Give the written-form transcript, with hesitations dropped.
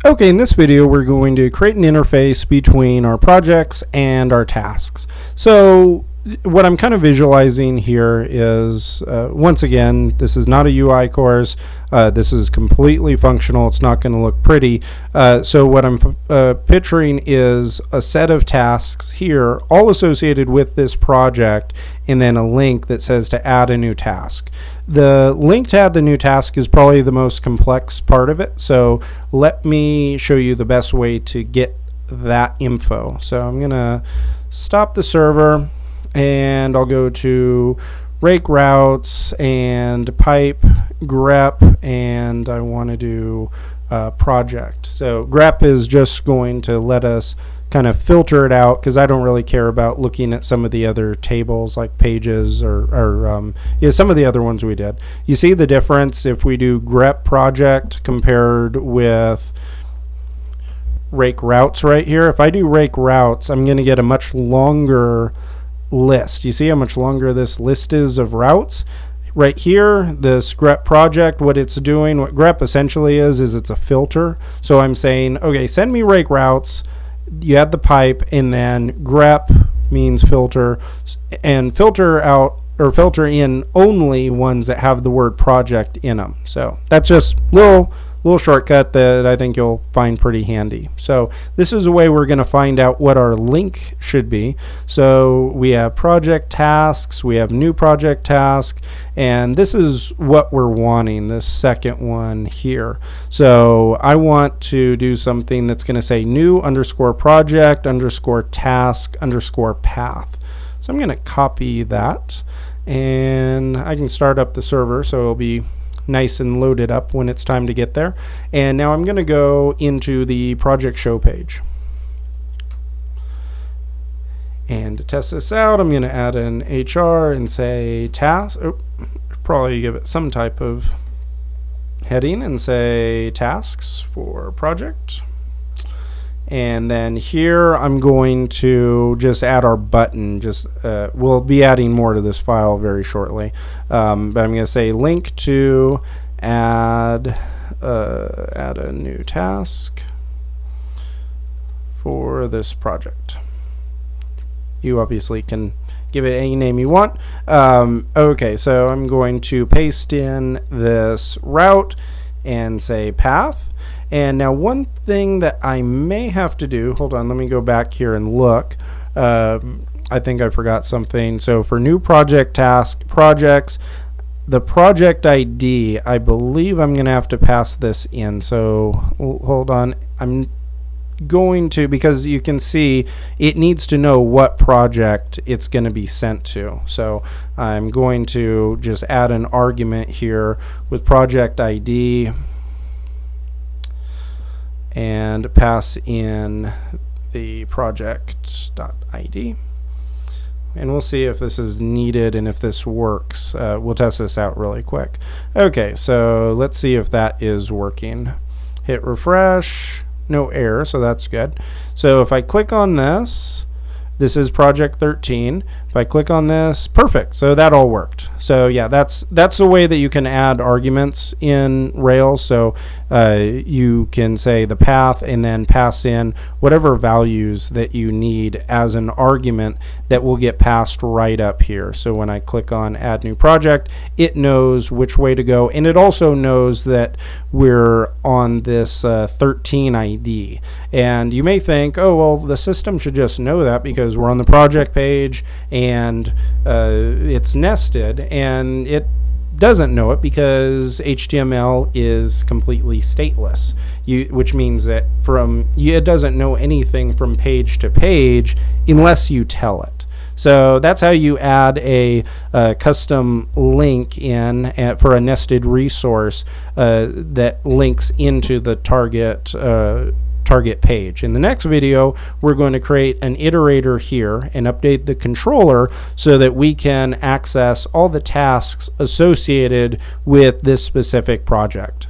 Okay, in this video we're going to create an interface between our projects and our tasks. So what I'm kind of visualizing here is, once again, this is not a UI course. This is completely functional. It's not going to look pretty. So what I'm picturing is a set of tasks here, all associated with this project, and then a link that says to add a new task. The link to add the new task is probably the most complex part of it. So let me show you the best way to get that info. So I'm going to stop the server and I'll go to rake routes and pipe grep, and I want to do project. So grep is just going to let us kind of filter it out, because I don't really care about looking at some of the other tables like pages or some of the other ones we did. You see the difference if we do grep project compared with rake routes right here. If I do rake routes, I'm going to get a much longer list. You see how much longer this list is of routes? Right here, this grep project, what it's doing, what grep essentially is it's a filter. So I'm saying, okay, send me rake routes. You add the pipe, and then grep means filter, and filter out or filter in only ones that have the word project in them. So that's just little shortcut that I think you'll find pretty handy. So this is a way we're going to find out what our link should be. So we have project tasks, we have new project task, and this is what we're wanting, this second one here. So I want to do something that's going to say new underscore project underscore task underscore path. So I'm going to copy that, and I can start up the server so it'll be nice and loaded up when it's time to get there. And now I'm going to go into the project show page. And to test this out, I'm going to add an HR and say task. Probably give it some type of heading and say tasks for project. And then here I'm going to just add our button. We'll be adding more to this file very shortly. But I'm going to say link to add a new task for this project. You obviously can give it any name you want. Okay, so I'm going to paste in this route and say path. And now one thing that I may have to do, hold on, let me go back here and look. I think I forgot something. So for new project task projects, the project ID, I believe I'm going to have to pass this in. So hold on. I'm going to, because you can see it needs to know what project it's going to be sent to. So I'm going to just add an argument here with project ID and pass in the project.id. And we'll see if this is needed and if this works. We'll test this out really quick. Okay, so let's see if that is working. Hit refresh, no error, so that's good. So if I click on this, this is project 13. If I click on this, perfect. So that all worked. So yeah, that's the way that you can add arguments in Rails. So you can say the path and then pass in whatever values that you need as an argument that will get passed right up here. So when I click on add new project, it knows which way to go, and it also knows that we're on this 13 ID. And you may think, oh well, the system should just know that because we're on the project page and it's nested, and it doesn't know it because HTML is completely stateless, which means that it doesn't know anything from page to page unless you tell it. So that's how you add a custom link in for a nested resource that links into the target page. In the next video, we're going to create an iterator here and update the controller so that we can access all the tasks associated with this specific project.